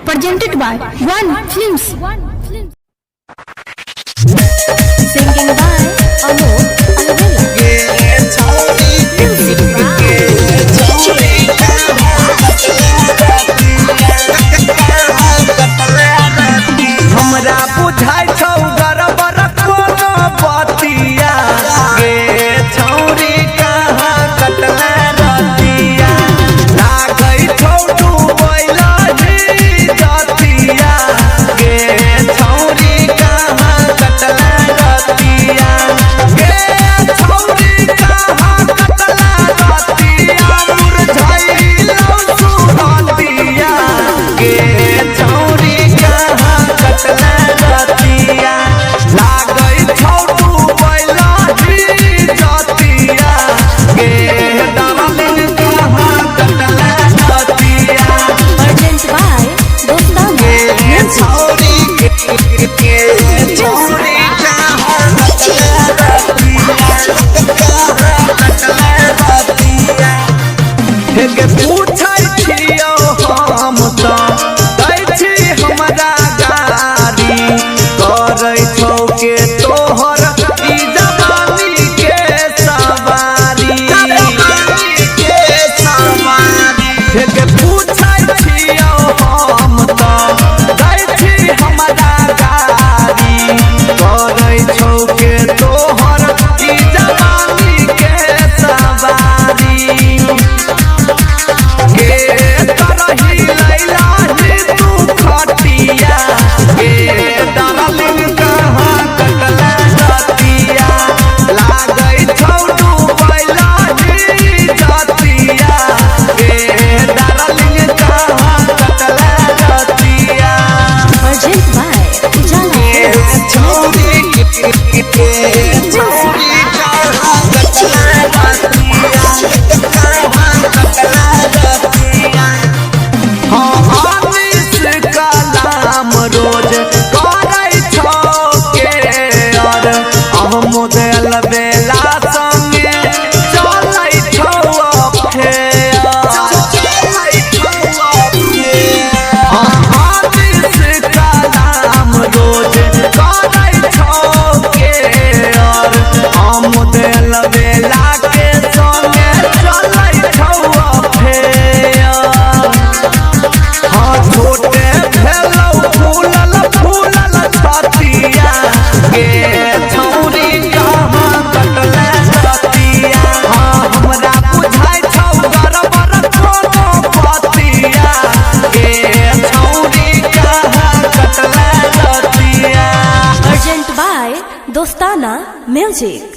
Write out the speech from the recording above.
presented by One Films. Singing by Amol Alvela. Music हमरा बुझाइ छौ गरबर कोनो बतिया गे छौरी कहाँ कटले रतिया लागै छौ डूबैला ही जतिया गे छौरी कहाँ कटले रतिया गे छौरी कहाँ कटले रतिया मुरझाइलौ सुहतिया गे छौरी कहाँ कटले रतिया लागै छौ डूबैला ही जतिया गे डार्लिंग कहाँ कटले रतिया Urgent by Dostana गे Music. छौरी गे छौरी कहाँ कटले रतिया हेगे पूछै छियौ हम तऽ दै छी हमरा गारी करै छौ के तोहर ई जवानी के सवारी हेगे पूछै छियौ हम तऽ दै छी हमरा गारी करै छौ के तोहर ई जवानी के सवारी गे तरही लैला ही तू खटिया गे डार्लिंग कहाँ कटले रतिया लागै छौ डूबैला ही जतिया गे डार्लिंग कहाँ कटले रतिया Urgent by Ujala गे Films. छौरी छौरी कहाँ कटले रतिया कहाँ कटले रतिया हानिस कलाम रोज करै छौ के और अहमद अलबेला संगे चलै छौ अफेयर हानिस कलाम रोज करै छौ के और अहमद अलबेला के संगे चलै छौ अफेयर हाँ छोटे भेलौ फूलल फूलल छतिया गे छौरी कहाँ कटले रतिया हाँ हमरा बुझाइ छौ गरबर कोनो बतिया गे छौरी कहाँ कटले रतिया Urgent by Dostana Music.